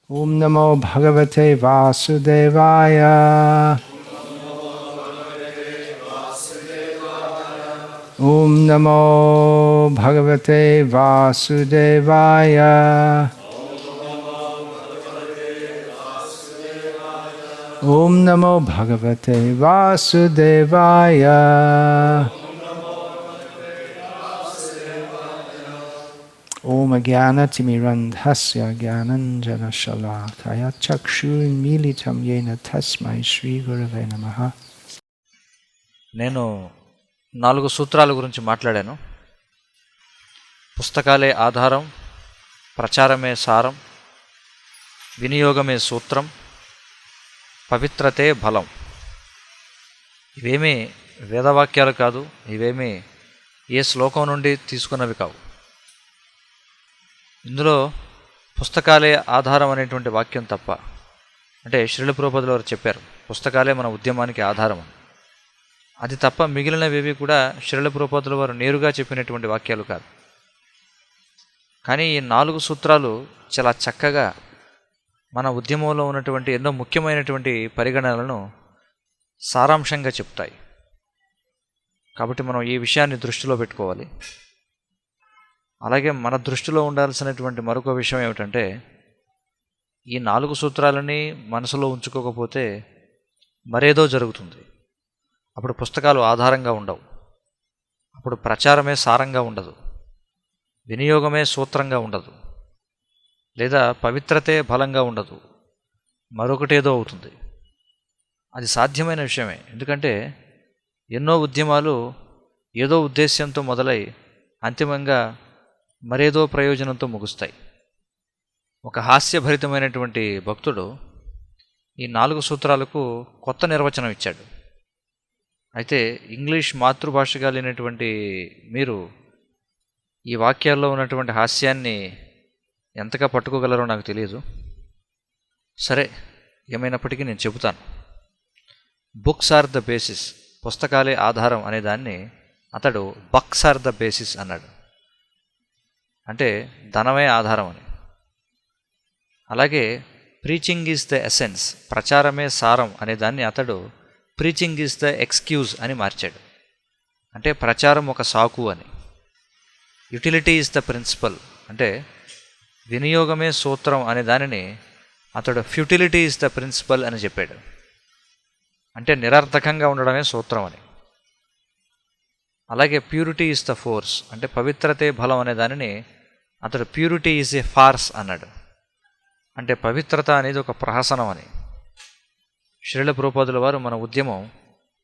ఓం నమో భగవతే వాసుదేవాయ. ఓం నమో భగవతే వాసుదేవాయ. ఓం నమో భగవతే వాసుదేవాయ. ఓం అజ్ఞానతిమిరంధస్య జ్ఞానాంజనశలాకయ చక్షురున్మీలితం యేన తస్మై శ్రీగురవే నమః. నేను 4 సూత్రాల గురించి మాట్లాడాను. పుస్తకాలే ఆధారం, ప్రచారమే సారం, వినియోగమే సూత్రం, పవిత్రతే బలం. ఇవేమీ వేదవాక్యాలు కాదు, ఇవేమీ ఏ శ్లోకం నుండి తీసుకున్నవి కావు. ఇందులో పుస్తకాలే ఆధారం అనేటువంటి వాక్యం తప్ప, అంటే శ్రీల ప్రభుపాదుల వారు చెప్పారు పుస్తకాలే మన ఉద్యమానికి ఆధారం అని. అది తప్ప మిగిలినవేవి కూడా శ్రీల ప్రభుపాదుల వారు నేరుగా చెప్పినటువంటి వాక్యాలు కాదు. కానీ ఈ 4 సూత్రాలు చాలా చక్కగా మన ఉద్యమంలో ఉన్నటువంటి ఎన్నో ముఖ్యమైనటువంటి పరిగణనలను సారాంశంగా చెప్తాయి. కాబట్టి మనం ఈ విషయాన్ని దృష్టిలో పెట్టుకోవాలి. అలాగే మన దృష్టిలో ఉండాల్సినటువంటి మరొక విషయం ఏమిటంటే, ఈ 4 సూత్రాలని మనసులో ఉంచుకోకపోతే మరేదో జరుగుతుంది. అప్పుడు పుస్తకాలు ఆధారంగా ఉండవు, అప్పుడు ప్రచారమే సారంగా ఉండదు, వినియోగమే సూత్రంగా ఉండదు, లేదా పవిత్రతే బలంగా ఉండదు, మరొకటేదో అవుతుంది. అది సాధ్యమైన విషయమే. ఎందుకంటే ఎన్నో ఉద్యమాలు ఏదో ఉద్దేశ్యంతో మొదలై అంతిమంగా మరేదో ప్రయోజనంతో ముగుస్తాయి. ఒక హాస్యభరితమైనటువంటి భక్తుడు ఈ 4 సూత్రాలకు కొత్త నిర్వచనం ఇచ్చాడు. అయితే ఇంగ్లీష్ మాతృభాషగా లేనటువంటి మీరు ఈ వాక్యాల్లో ఉన్నటువంటి హాస్యాన్ని ఎంతగా పట్టుకోగలరో నాకు తెలియదు. సరే, ఏమైనప్పటికీ నేను చెబుతాను. బుక్స్ ఆర్ ద బేసిస్, పుస్తకాలే ఆధారం అనే దాన్ని అతడు బక్స్ ఆర్ ద బేసిస్ అన్నాడు. అంటే ధనమే ఆధారం అని. అలాగే ప్రీచింగ్ ఈజ్ ద ఎసెన్స్, ప్రచారమే సారం అనే దాన్ని అతడు ప్రీచింగ్ ఈజ్ ద ఎక్స్క్యూజ్ అని మార్చాడు. అంటే ప్రచారం ఒక సాకు అని. యుటిలిటీ ఈజ్ ద ప్రిన్సిపల్, అంటే వినియోగమే సూత్రం అనే దానిని అతడు ఫ్యూటిలిటీ ఈజ్ ద ప్రిన్సిపల్ అని చెప్పాడు. అంటే నిరర్థకంగా ఉండడమే సూత్రం అని. అలాగే ప్యూరిటీ ఈజ్ ద ఫోర్స్, అంటే పవిత్రతే బలం అనే దానిని అతడు ప్యూరిటీ ఈజ్ ఏ ఫార్స్ అన్నాడు. అంటే పవిత్రత అనేది ఒక ప్రహసనం అని. శ్రీల ప్రభుపాదుల వారు మన ఉద్యమం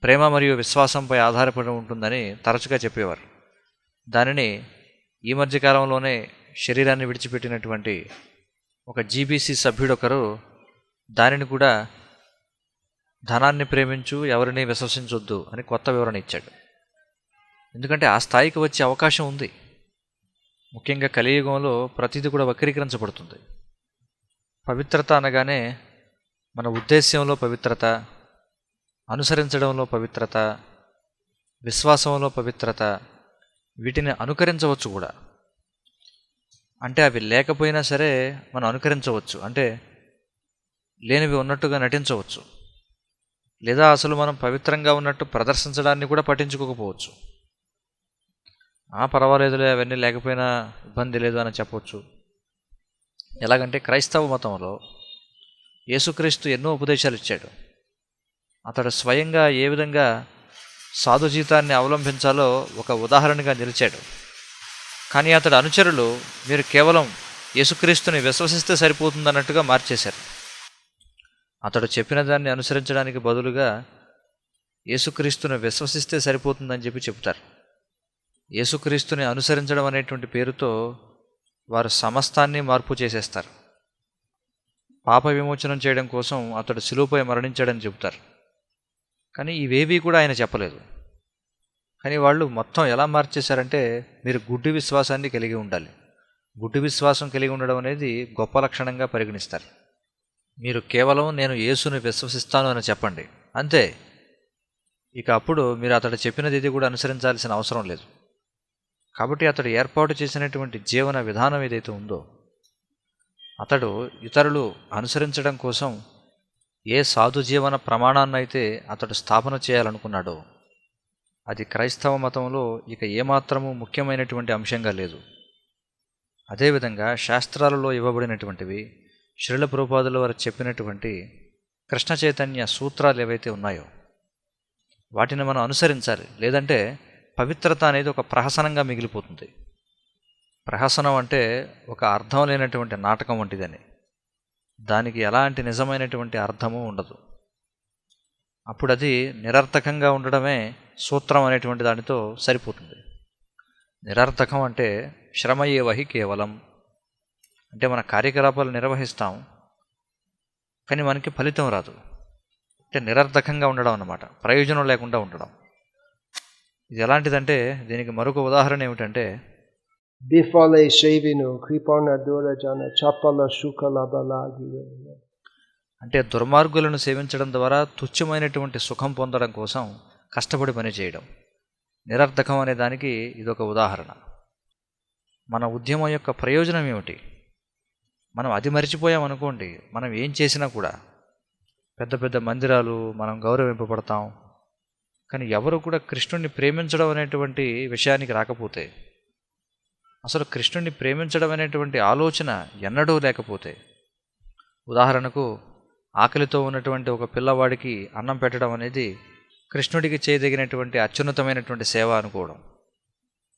ప్రేమ మరియు విశ్వాసంపై ఆధారపడి ఉంటుందని తరచుగా చెప్పేవారు. దానిని ఈ మధ్యకాలంలోనే శరీరాన్ని విడిచిపెట్టినటువంటి ఒక జీబీసీ సభ్యుడొకరు దానిని కూడా ధనాన్ని ప్రేమించు, ఎవరిని విశ్వసించొద్దు అని కొత్త వివరణ ఇచ్చాడు. ఎందుకంటే ఆ స్థాయికి వచ్చే అవకాశం ఉంది. ముఖ్యంగా కలియుగంలో ప్రతిదీ కూడా వక్రీకరించబడుతుంది. పవిత్రత అనగానే మన ఉద్దేశ్యంలో పవిత్రత, అనుసరించడంలో పవిత్రత, విశ్వాసంలో పవిత్రత, వీటిని అనుకరించవచ్చు కూడా. అంటే అవి లేకపోయినా సరే మనం అనుకరించవచ్చు, అంటే లేనివి ఉన్నట్టుగా నటించవచ్చు, లేదా అసలు మనం పవిత్రంగా ఉన్నట్టు ప్రదర్శించడాన్ని కూడా పట్టించుకోకపోవచ్చు. పర్వాలేదులే, అవన్నీ లేకపోయినా ఇబ్బంది లేదు అని చెప్పవచ్చు. ఎలాగంటే క్రైస్తవ మతంలో యేసుక్రీస్తు ఎన్నో ఉపదేశాలు ఇచ్చాడు. అతడు స్వయంగా ఏ విధంగా సాధు జీవితాన్ని అవలంబించాలో ఒక ఉదాహరణగా నిలిచాడు. కానీ అతడు అనుచరులు మీరు కేవలం యేసుక్రీస్తుని విశ్వసిస్తే సరిపోతుందన్నట్టుగా మార్చేశారు. అతడు చెప్పిన దాన్ని అనుసరించడానికి బదులుగా యేసుక్రీస్తుని విశ్వసిస్తే సరిపోతుందని చెప్పి చెబుతారు. యేసుక్రీస్తుని అనుసరించడం అనేటువంటి పేరుతో వారు సమస్తాన్ని మార్పు చేసేస్తారు. పాప విమోచనం చేయడం కోసం అతడు శిలువపై మరణించాడని చెబుతారు. కానీ ఇవేవీ కూడా ఆయన చెప్పలేదు. కానీ వాళ్ళు మొత్తం ఎలా మార్చేశారంటే, మీరు గుడ్డి విశ్వాసాన్ని కలిగి ఉండాలి, గుడ్డి విశ్వాసం కలిగి ఉండడం అనేది గొప్ప లక్షణంగా పరిగణిస్తారు. మీరు కేవలం నేను యేసుని విశ్వసిస్తాను అని చెప్పండి, అంతే. ఇక అప్పుడు మీరు అతడు చెప్పినది ఇది కూడా అనుసరించాల్సిన అవసరం లేదు. కాబట్టి అతడు ఏర్పాటు చేసినటువంటి జీవన విధానం ఏదైతే ఉందో అతడు ఇతరులు అనుసరించడం కోసం ఏ సాధు జీవన ప్రమాణాన్నైతే అతడు స్థాపన చేయాలనుకున్నాడో అది క్రైస్తవ మతంలో ఇక ఏమాత్రము ముఖ్యమైనటువంటి అంశంగా లేదు. అదేవిధంగా శాస్త్రాలలో ఇవ్వబడినటువంటివి శ్రీల ప్రభుపాదుల వారు చెప్పినటువంటి కృష్ణ చైతన్య సూత్రాలు ఏవైతే ఉన్నాయో వాటిని మనం అనుసరించాలి. లేదంటే పవిత్రత అనేది ఒక ప్రహసనంగా మిగిలిపోతుంది. ప్రహసనం అంటే ఒక అర్థం లేనటువంటి నాటకం వంటిదని, దానికి ఎలాంటి నిజమైనటువంటి అర్థము ఉండదు. అప్పుడు అది నిరర్థకంగా ఉండడమే సూత్రం అనేటువంటి దానితో సరిపోతుంది. నిరర్థకం అంటే శ్రమయేవహి కేవలం, అంటే మన కార్యకలాపాలు నిర్వహిస్తాం కానీ మనకి ఫలితం రాదు, అంటే నిరర్థకంగా ఉండడం అన్నమాట, ప్రయోజనం లేకుండా ఉండడం. ఇది ఎలాంటిదంటే దీనికి మరొక ఉదాహరణ ఏమిటంటే বিফলে সেবিনু কৃপণ দুরজন చపల సుఖలబలాగిరే. అంటే దుర్మార్గులను సేవించడం ద్వారా తుచ్చమైనటువంటి సుఖం పొందడం కోసం కష్టపడి పని చేయడం, నిరర్థకం అనే దానికి ఇదొక ఉదాహరణ. మన ఉద్యమం యొక్క ప్రయోజనం ఏమిటి? మనం అది మరిచిపోయామనుకోండి, మనం ఏం చేసినా కూడా పెద్ద పెద్ద మందిరాలు మనం గౌరవింపబడతాం, కానీ ఎవరు కూడా కృష్ణుడిని ప్రేమించడం అనేటువంటి విషయానికి రాకపోతే, అసలు కృష్ణుడిని ప్రేమించడం అనేటువంటి ఆలోచన ఎన్నడూ లేకపోతే, ఉదాహరణకు ఆకలితో ఉన్నటువంటి ఒక పిల్లవాడికి అన్నం పెట్టడం అనేది కృష్ణుడికి చేయదగినటువంటి అత్యున్నతమైనటువంటి సేవ అనుకోవడం,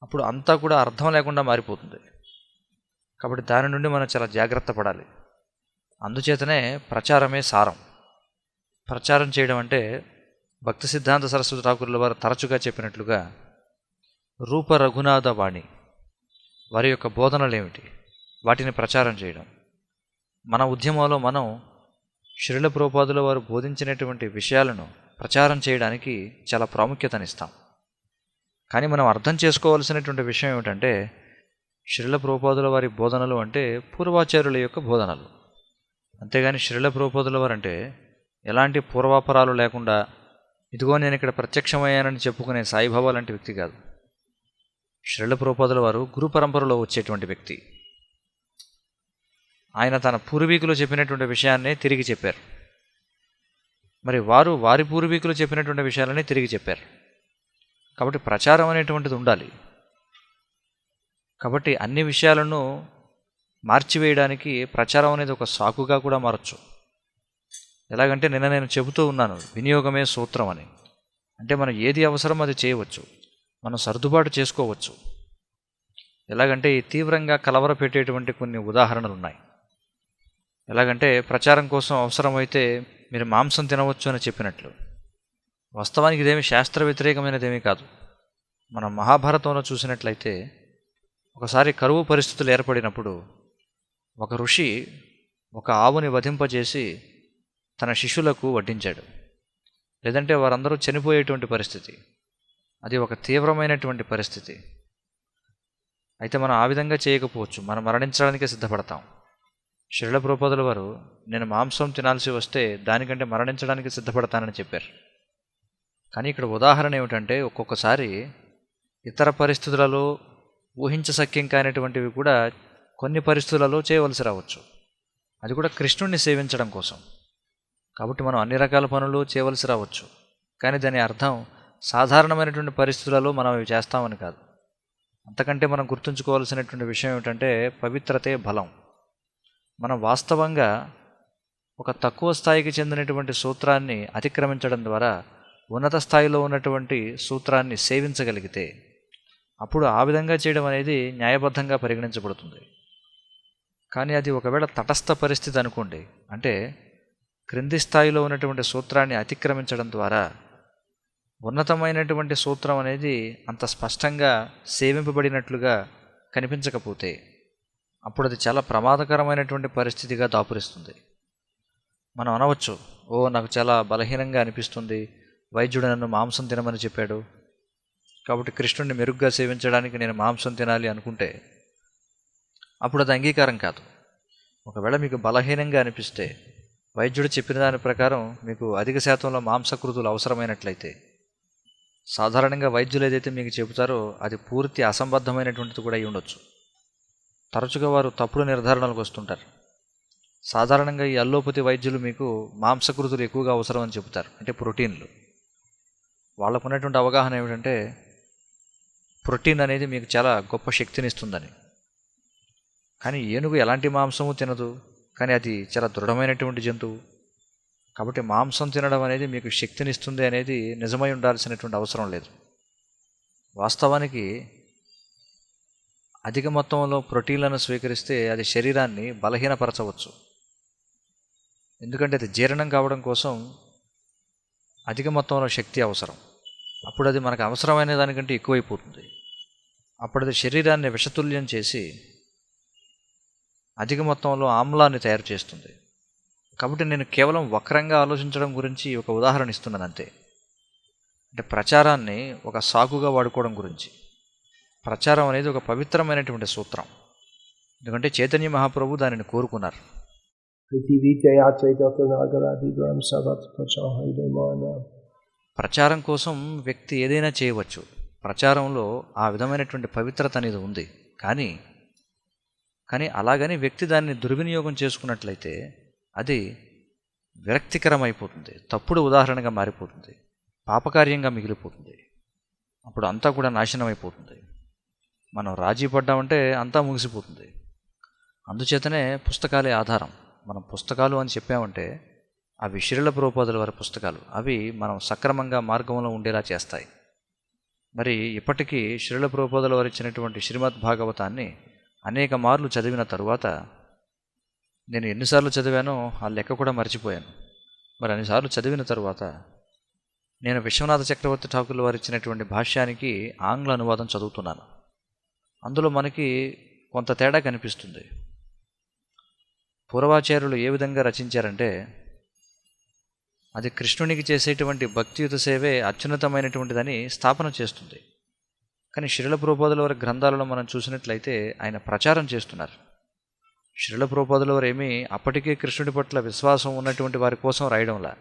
అప్పుడు అంతా కూడా అర్థం లేకుండా మారిపోతుంది. కాబట్టి దాని నుండి మనం చాలా జాగ్రత్త పడాలి. అందుచేతనే ప్రచారమే సారం. ప్రచారం చేయడం అంటే భక్తి సిద్ధాంత సరస్వతి ఠాకూరుల వారు తరచుగా చెప్పినట్లుగా రూప రఘునాథ వాణి, వారి యొక్క బోధనలు ఏమిటి వాటిని ప్రచారం చేయడం. మన ఉద్యమంలో మనం శ్రీల ప్రభుపాదుల వారు బోధించినటువంటి విషయాలను ప్రచారం చేయడానికి చాలా ప్రాముఖ్యతనిస్తాం. కానీ మనం అర్థం చేసుకోవాల్సినటువంటి విషయం ఏమిటంటే శ్రీల ప్రభుపాదుల వారి బోధనలు అంటే పూర్వాచార్యుల యొక్క బోధనలు, అంతేగాని శ్రీల ప్రభుపాదుల వారు అంటే ఎలాంటి పూర్వాపరాలు లేకుండా ఇదిగో నేను ఇక్కడ ప్రత్యక్షమయ్యానని చెప్పుకునే సాయిబాబా లాంటి వ్యక్తి కాదు. శ్రీల ప్రభుపాదుల వారు గురు పరంపరలో వచ్చేటువంటి వ్యక్తి. ఆయన తన పూర్వీకులు చెప్పినటువంటి విషయాన్నే తిరిగి చెప్పారు, మరి వారు వారి పూర్వీకులు చెప్పినటువంటి విషయాలనే తిరిగి చెప్పారు. కాబట్టి ప్రచారం అనేటువంటిది ఉండాలి. కాబట్టి అన్ని విషయాలను మార్చివేయడానికి ప్రచారం అనేది ఒక సాకుగా కూడా మారచ్చు. ఎలాగంటే నిన్న నేను చెబుతూ ఉన్నాను, వినియోగమే సూత్రం అని. అంటే మనం ఏది అవసరం అది చేయవచ్చు, మనం సర్దుబాటు చేసుకోవచ్చు. ఎలాగంటే ఈ తీవ్రంగా కలవరపెట్టేటువంటి కొన్ని ఉదాహరణలు ఉన్నాయి. ఎలాగంటే ప్రచారం కోసం అవసరమైతే మీరు మాంసం తినవచ్చు అని చెప్పినట్లు. వాస్తవానికి ఇదేమి శాస్త్ర వ్యతిరేకమైనదేమీ కాదు. మనం మహాభారతంలో చూసినట్లయితే ఒకసారి కరువు పరిస్థితులు ఏర్పడినప్పుడు ఒక ఋషి ఒక ఆవుని వధింపజేసి తన శిష్యులకు వడ్డించాడు. లేదంటే వారందరూ చనిపోయేటువంటి పరిస్థితి, అది ఒక తీవ్రమైనటువంటి పరిస్థితి. అయితే మనం ఆ విధంగా చేయకపోవచ్చు, మనం మరణించడానికే సిద్ధపడతాం. శ్రీల ప్రభుపాదుల వారు నేను మాంసం తినాల్సి వస్తే దానికంటే మరణించడానికి సిద్ధపడతానని చెప్పారు. కానీ ఇక్కడ ఉదాహరణ ఏమిటంటే ఒక్కొక్కసారి ఇతర పరిస్థితులలో ఊహించశక్యం కానిటువంటివి కూడా కొన్ని పరిస్థితులలో చేయవలసి రావచ్చు, అది కూడా కృష్ణుడిని సేవించడం కోసం. కాబట్టి మనం అన్ని రకాల పనులు చేయవలసి రావచ్చు, కానీ దాని అర్థం సాధారణమైనటువంటి పరిస్థితులలో మనం అవి చేస్తామని కాదు. అంతకంటే మనం గుర్తుంచుకోవాల్సినటువంటి విషయం ఏమిటంటే పవిత్రతే బలం. మనం వాస్తవంగా ఒక తక్కువ స్థాయికి చెందినటువంటి సూత్రాన్ని అతిక్రమించడం ద్వారా ఉన్నత స్థాయిలో ఉన్నటువంటి సూత్రాన్ని సేవించగలిగితే అప్పుడు ఆ విధంగా చేయడం అనేది న్యాయబద్ధంగా పరిగణించబడుతుంది. కానీ అది ఒకవేళ తటస్థ పరిస్థితి అనుకోండి, అంటే క్రింది స్థాయిలో ఉన్నటువంటి సూత్రాన్ని అతిక్రమించడం ద్వారా ఉన్నతమైనటువంటి సూత్రం అనేది అంత స్పష్టంగా సేవింపబడినట్లుగా కనిపించకపోతే అప్పుడు అది చాలా ప్రమాదకరమైనటువంటి పరిస్థితిగా దాపురిస్తుంది. మనం అనవచ్చు, ఓ నాకు చాలా బలహీనంగా అనిపిస్తుంది, వైద్యుడు నన్ను మాంసం తినమని చెప్పాడు కాబట్టి కృష్ణుడిని మెరుగ్గా సేవించడానికి నేను మాంసం తినాలి అనుకుంటే అప్పుడు అది అంగీకారం కాదు. ఒకవేళ మీకు బలహీనంగా అనిపిస్తే వైద్యుడు చెప్పిన దాని ప్రకారం మీకు అధిక శాతంలో మాంసకృతులు అవసరమైనట్లయితే సాధారణంగా వైద్యులు ఏదైతే మీకు చెబుతారో అది పూర్తి అసంబద్ధమైనటువంటిది కూడా అయి ఉండొచ్చు. తరచుగా వారు తప్పుడు నిర్ధారణలకు వస్తుంటారు. సాధారణంగా ఈ అల్లోపతి వైద్యులు మీకు మాంసకృతులు ఎక్కువగా అవసరం అని చెబుతారు, అంటే ప్రోటీన్లు. వాళ్ళకు ఉన్నటువంటి అవగాహన ఏమిటంటే ప్రోటీన్ అనేది మీకు చాలా గొప్ప శక్తినిస్తుందని. కానీ ఏనుగు ఎలాంటి మాంసము తినదు, కానీ అది చాలా దృఢమైనటువంటి జంతువు. కాబట్టి మాంసం తినడం అనేది మీకు శక్తినిస్తుంది అనేది నిజమై ఉండాల్సినటువంటి అవసరం లేదు. వాస్తవానికి అధిక మొత్తంలో ప్రోటీన్లను స్వీకరిస్తే అది శరీరాన్ని బలహీనపరచవచ్చు. ఎందుకంటే అది జీర్ణం కావడం కోసం అధిక మొత్తంలో శక్తి అవసరం. అప్పుడు అది మనకు అవసరమైన దానికంటే ఎక్కువైపోతుంది. అప్పుడు అది శరీరాన్ని విషతుల్యం చేసి అధిక మొత్తంలో ఆమ్లాన్ని తయారు చేస్తుంది. కాబట్టి నేను కేవలం వక్రంగా ఆలోచించడం గురించి ఒక ఉదాహరణ ఇస్తున్నాను అంతే. అంటే ప్రచారాన్ని ఒక సాకుగా వాడుకోవడం గురించి. ప్రచారం అనేది ఒక పవిత్రమైనటువంటి సూత్రం. ఎందుకంటే చైతన్య మహాప్రభు దానిని కోరుకున్నారు. ప్రచారం కోసం వ్యక్తి ఏదైనా చేయవచ్చు. ప్రచారంలో ఆ విధమైనటువంటి పవిత్రత అనేది ఉంది. కానీ అలాగని వ్యక్తి దాన్ని దుర్వినియోగం చేసుకున్నట్లయితే అది విరక్తికరమైపోతుంది, తప్పుడు ఉదాహరణగా మారిపోతుంది, పాపకార్యంగా మిగిలిపోతుంది. అప్పుడు అంతా కూడా నాశనం అయిపోతుంది. మనం రాజీ పడ్డామంటే అంతా ముగిసిపోతుంది. అందుచేతనే పుస్తకాలే ఆధారం. మనం పుస్తకాలు అని చెప్పామంటే అవి శ్రీల ప్రభుపాదుల వారి పుస్తకాలు. అవి మనం సక్రమంగా మార్గంలో ఉండేలా చేస్తాయి. మరి ఇప్పటికీ శ్రీల ప్రభుపాదుల వారు ఇచ్చినటువంటి శ్రీమద్ భాగవతాన్ని అనేక మార్లు చదివిన తరువాత నేను ఎన్నిసార్లు చదివానో ఆ లెక్క కూడా మర్చిపోయాను. మరి అన్నిసార్లు చదివిన తరువాత నేను విశ్వనాథ చక్రవర్తి ఠాకూర్ల వారు ఇచ్చినటువంటి భాష్యానికి ఆంగ్ల అనువాదం చదువుతున్నాను. అందులో మనకి కొంత తేడా కనిపిస్తుంది. పూర్వాచార్యులు ఏ విధంగా రచించారంటే అది కృష్ణునికి చేసేటువంటి భక్తియుత సేవే అత్యున్నతమైనటువంటిదని స్థాపన చేస్తుంది. కానీ శ్రీల ప్రభుపాదుల వారి గ్రంథాలలో మనం చూసినట్లయితే ఆయన ప్రచారం చేస్తున్నారు. శ్రీల ప్రభుపాదుల వారు ఏమీ అప్పటికే కృష్ణుడి పట్ల విశ్వాసం ఉన్నటువంటి వారి కోసం రాయడంలా,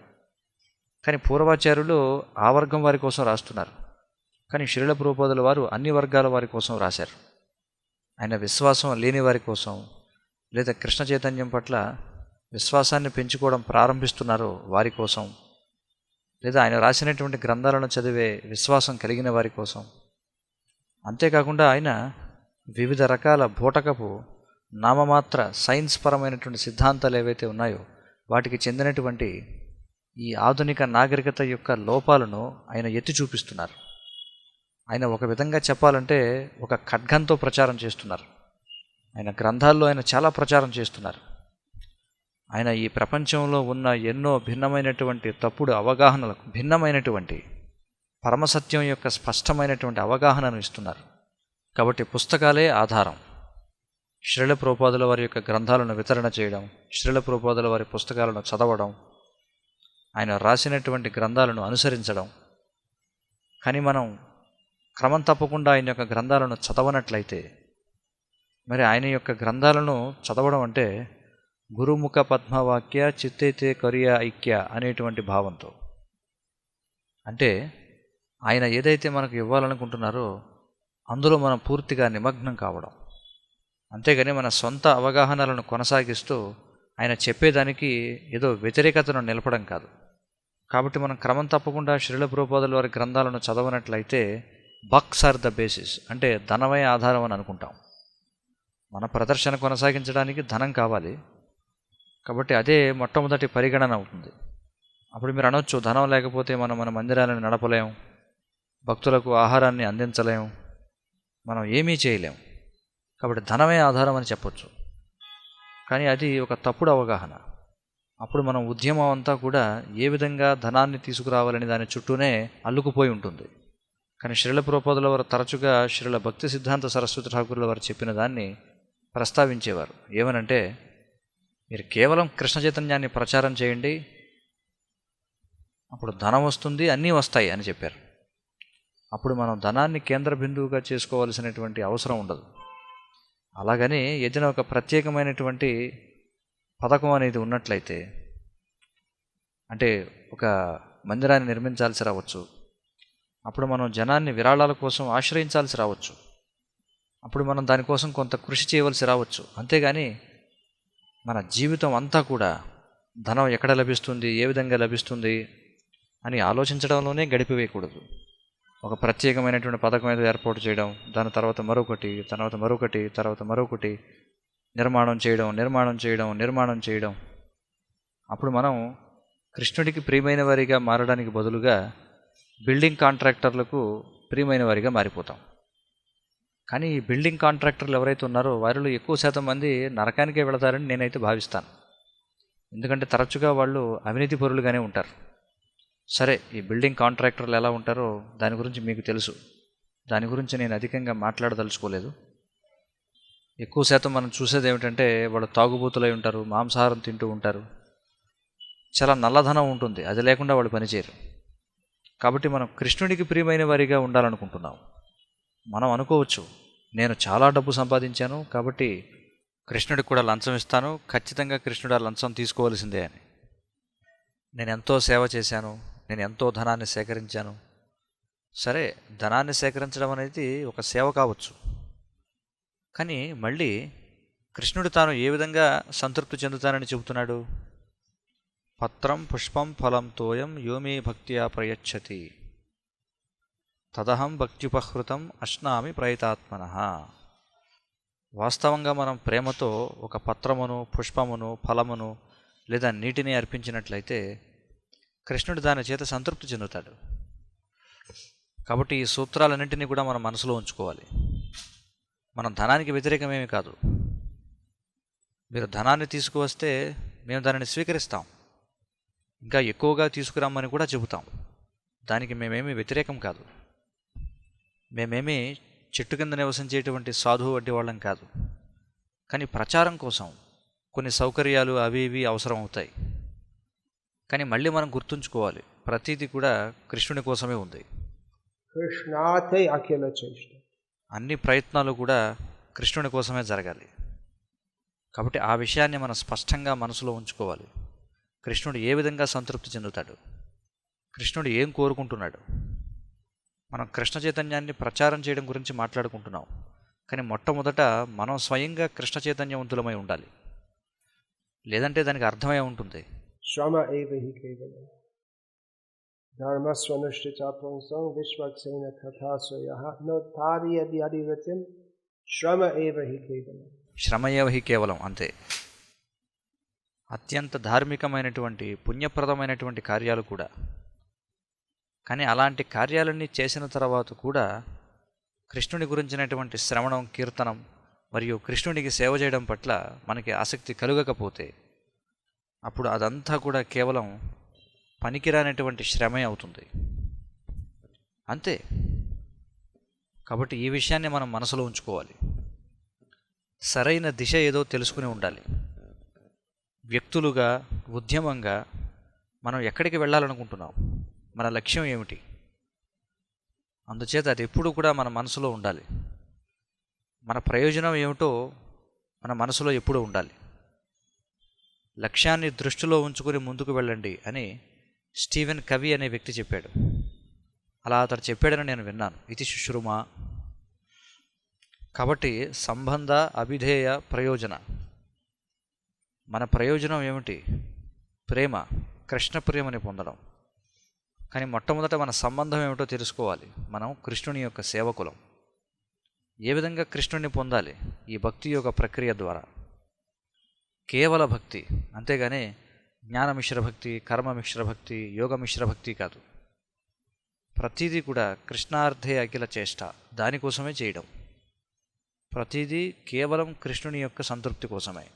కానీ పూర్వాచార్యులు ఆ వర్గం వారి కోసం రాస్తున్నారు. కానీ శ్రీల ప్రభుపాదుల వారు అన్ని వర్గాల వారి కోసం రాశారు. ఆయన విశ్వాసం లేని వారి కోసం, లేదా కృష్ణ చైతన్యం పట్ల విశ్వాసాన్ని పెంచుకోవడం ప్రారంభిస్తున్నారో వారి కోసం, లేదా ఆయన రాసినటువంటి గ్రంథాలను చదివే విశ్వాసం కలిగిన వారి కోసం. అంతేకాకుండా ఆయన వివిధ రకాల బూటకపు నామమాత్ర సైన్స్ పరమైనటువంటి సిద్ధాంతాలు ఏవైతే ఉన్నాయో వాటికి చెందినటువంటి ఈ ఆధునిక నాగరికత యొక్క లోపాలను ఆయన ఎత్తి చూపిస్తున్నారు. ఆయన ఒక విధంగా చెప్పాలంటే ఒక ఖడ్గంతో ప్రచారం చేస్తున్నారు. ఆయన గ్రంథాల్లో ఆయన చాలా ప్రచారం చేస్తున్నారు. ఆయన ఈ ప్రపంచంలో ఉన్న ఎన్నో భిన్నమైనటువంటి తప్పుడు అవగాహనలకు భిన్నమైనటువంటి పరమసత్యం యొక్క స్పష్టమైనటువంటి అవగాహనను ఇస్తున్నారు. కాబట్టి పుస్తకాలే ఆధారం. శ్రీల ప్రభుపాదుల వారి యొక్క గ్రంథాలను వితరణ చేయడం, శ్రీల ప్రభుపాదుల వారి పుస్తకాలను చదవడం, ఆయన రాసినటువంటి గ్రంథాలను అనుసరించడం. కానీ మనం క్రమం తప్పకుండా ఆయన యొక్క గ్రంథాలను చదవనట్లయితే, మరి ఆయన యొక్క గ్రంథాలను చదవడం అంటే గురుముఖ పద్మవాక్య చిత్తైతే కొరియ ఐక్య అనేటువంటి భావంతో, అంటే ఆయన ఏదైతే మనకు ఇవ్వాలనుకుంటున్నారో అందులో మనం పూర్తిగా నిమగ్నం కావడం. అంతేగాని మన సొంత అవగాహనలను కొనసాగిస్తూ ఆయన చెప్పేదానికి ఏదో వ్యతిరేకతను నిలపడం కాదు. కాబట్టి మనం క్రమం తప్పకుండా శ్రీల ప్రభుపాదుల వారి గ్రంథాలను చదవనట్లయితే బక్స్ ఆర్ ద బేసిస్, అంటే ధనమే ఆధారం అని అనుకుంటాం. మన ప్రదర్శన కొనసాగించడానికి ధనం కావాలి, కాబట్టి అదే మొట్టమొదటి పరిగణన అవుతుంది. అప్పుడు మీరు అనొచ్చు, ధనం లేకపోతే మనం మన మందిరాలను నడపలేం, భక్తులకు ఆహారాన్ని అందించలేం, మనం ఏమీ చేయలేం. కాబట్టి ధనమే ఆధారం అని చెప్పొచ్చు. కానీ అది ఒక తప్పుడు అవగాహన. అప్పుడు మనం ఉద్యమం అంతా కూడా ఏ విధంగా ధనాన్ని తీసుకురావాలని దాని చుట్టూనే అల్లుకుపోయి ఉంటుంది. కానీ శ్రీల ప్రభుపాదుల వారు తరచుగా శ్రీల భక్తి సిద్ధాంత సరస్వతి ఠాకూర్ల వారు చెప్పిన దాన్ని ప్రస్తావించేవారు. ఏమనంటే, మీరు కేవలం కృష్ణ చైతన్యాన్ని ప్రచారం చేయండి, అప్పుడు ధనం వస్తుంది, అన్నీ వస్తాయి అని చెప్పారు. అప్పుడు మనం ధనాన్ని కేంద్ర బిందువుగా చేసుకోవాల్సినటువంటి అవసరం ఉండదు. అలాగని ఏదైనా ఒక ప్రత్యేకమైనటువంటి పథకం అనేది ఉన్నట్లయితే, అంటే ఒక మందిరాన్ని నిర్మించాల్సి రావచ్చు, అప్పుడు మనం జనాన్ని విరాళాల కోసం ఆశ్రయించాల్సి రావచ్చు, అప్పుడు మనం దానికోసం కొంత కృషి చేయవలసి రావచ్చు. అంతేగాని మన జీవితం అంతా కూడా ధనం ఎక్కడ లభిస్తుంది, ఏ విధంగా లభిస్తుంది అని ఆలోచించడంలోనే గడిపివేయకూడదు. ఒక ప్రత్యేకమైనటువంటి పథకం ఏదో ఏర్పాటు చేయడం, దాని తర్వాత మరొకటి, తర్వాత మరొకటి, తర్వాత మరొకటి నిర్మాణం చేయడం. అప్పుడు మనం కృష్ణుడికి ప్రియమైన వారిగా మారడానికి బదులుగా బిల్డింగ్ కాంట్రాక్టర్లకు ప్రియమైన వారిగా మారిపోతాం. కానీ ఈ బిల్డింగ్ కాంట్రాక్టర్లు ఎవరైతే ఉన్నారో వారిలో ఎక్కువ శాతం మంది నరకానికే వెళతారని నేనైతే భావిస్తాను. ఎందుకంటే తరచుగా వాళ్ళు అవినీతి పరులుగానే ఉంటారు. సరే, ఈ బిల్డింగ్ కాంట్రాక్టర్లు ఎలా ఉంటారో దాని గురించి మీకు తెలుసు. దాని గురించి నేను అధికంగా మాట్లాడదలుచుకోలేదు. ఎక్కువ శాతం మనం చూసేది ఏమిటంటే వాళ్ళు తాగుబోతులై ఉంటారు, మాంసాహారం తింటూ ఉంటారు, చాలా నల్లధనం ఉంటుంది, అది లేకుండా వాళ్ళు పనిచేయరు. కాబట్టి మనం కృష్ణుడికి ప్రియమైన వారిగా ఉండాలనుకుంటున్నాం. మనం అనుకోవచ్చు, నేను చాలా డబ్బు సంపాదించాను కాబట్టి కృష్ణుడికి కూడా లంచం ఇస్తాను, ఖచ్చితంగా కృష్ణుడు ఆ లంచం తీసుకోవాల్సిందే అని. నేను ఎంతో సేవ చేశాను, నేను ఎంతో ధనాన్ని సేకరించాను. సరే, ధనాన్ని సేకరించడం అనేది ఒక సేవ కావచ్చు. కానీ మళ్ళీ కృష్ణుడు తాను ఏ విధంగా సంతృప్తి చెందుతానని చెబుతున్నాడు? పత్రం పుష్పం ఫలం తోయం యోమే భక్త్యా ప్రయచ్చతి తదహం భక్త్యుపహృతం అశ్నామి ప్రయతాత్మనః. వాస్తవంగా మనం ప్రేమతో ఒక పత్రమును, పుష్పమును, ఫలమును లేదా నీటిని అర్పించినట్లయితే కృష్ణుడు దాని చేత సంతృప్తి చెందుతాడు. కాబట్టి ఈ సూత్రాలన్నింటినీ కూడా మనం మనసులో ఉంచుకోవాలి. మనం ధనానికి వ్యతిరేకమేమీ కాదు. మీరు ధనాన్ని తీసుకువస్తే మేము దానిని స్వీకరిస్తాం, ఇంకా ఎక్కువగా తీసుకురమ్మని కూడా చెబుతాం. దానికి మేమేమీ వ్యతిరేకం కాదు. మేమేమీ చెట్టు కింద నివసించేటువంటి సాధువు వంటి వాళ్ళం కాదు. కానీ ప్రచారం కోసం కొన్ని సౌకర్యాలు అవి ఇవి అవసరం అవుతాయి. కానీ మళ్ళీ మనం గుర్తుంచుకోవాలి, ప్రతీది కూడా కృష్ణుని కోసమే ఉంది. కృష్ణార్థై అఖిల చేష్ట. అన్ని ప్రయత్నాలు కూడా కృష్ణుని కోసమే జరగాలి. కాబట్టి ఆ విషయాన్ని మనం స్పష్టంగా మనసులో ఉంచుకోవాలి. కృష్ణుడు ఏ విధంగా సంతృప్తి చెందుతాడు, కృష్ణుడు ఏం కోరుకుంటున్నాడు. మనం కృష్ణ చైతన్యాన్ని ప్రచారం చేయడం గురించి మాట్లాడుకుంటున్నాం. కానీ మొట్టమొదట మనం స్వయంగా కృష్ణ చైతన్యవంతులమై ఉండాలి. లేదంటే దానికి అర్థమై ఉంటుంది, శ్రమ ఏవ హి కేవలం ధర్మస్వనుష్ఠిత పుంసం విశ్వక్సేన తథాశ్రయః నోత్థారయతి అధిగతిం శ్రమ ఏవ హి కేవలం. శ్రమ ఏవ హి కేవలం, అంతే. అత్యంత ధార్మికమైనటువంటి పుణ్యప్రదమైనటువంటి కార్యాలు కూడా. కానీ అలాంటి కార్యాలన్నీ చేసిన తర్వాత కూడా కృష్ణుని గురించినటువంటి శ్రవణం, కీర్తనం మరియు కృష్ణునికి సేవ చేయడం పట్ల మనకి ఆసక్తి కలుగకపోతే అప్పుడు అదంతా కూడా కేవలం పనికిరానటువంటి శ్రమే అవుతుంది, అంతే. కాబట్టి ఈ విషయాన్ని మనం మనసులో ఉంచుకోవాలి. సరైన దిశ ఏదో తెలుసుకుని ఉండాలి. వ్యక్తులుగా, ఉద్యమంగా మనం ఎక్కడికి వెళ్ళాలనుకుంటున్నాం, మన లక్ష్యం ఏమిటి? అందుచేత అది ఎప్పుడూ కూడా మన మనసులో ఉండాలి. మన ప్రయోజనం ఏమిటో మన మనసులో ఎప్పుడూ ఉండాలి. లక్ష్యాన్ని దృష్టిలో ఉంచుకొని ముందుకు వెళ్ళండి అని స్టీవెన్ కవి అనే వ్యక్తి చెప్పాడు. అలా అతడు చెప్పాడని నేను విన్నాను. ఇది శుశ్రుమ. కాబట్టి సంబంధ, అభిధేయ, ప్రయోజన. మన ప్రయోజనం ఏమిటి? ప్రేమ, కృష్ణ ప్రేమని పొందడం. కానీ మొట్టమొదట మన సంబంధం ఏమిటో తెలుసుకోవాలి. మనం కృష్ణుని యొక్క సేవకులం. ఏ విధంగా కృష్ణుడిని పొందాలి? ఈ భక్తి యొక్క ప్రక్రియ ద్వారా. కేవల భక్తి, అంతేగాని జ్ఞానమిశ్ర భక్తి, కర్మమిశ్ర భక్తి, యోగమిశ్ర భక్తి కాదు. ప్రతీదీ కూడా కృష్ణార్థే అఖిల చేష్ట, దానికోసమే చేయడం. ప్రతీదీ కేవలం కృష్ణుని యొక్క సంతృప్తి కోసమే.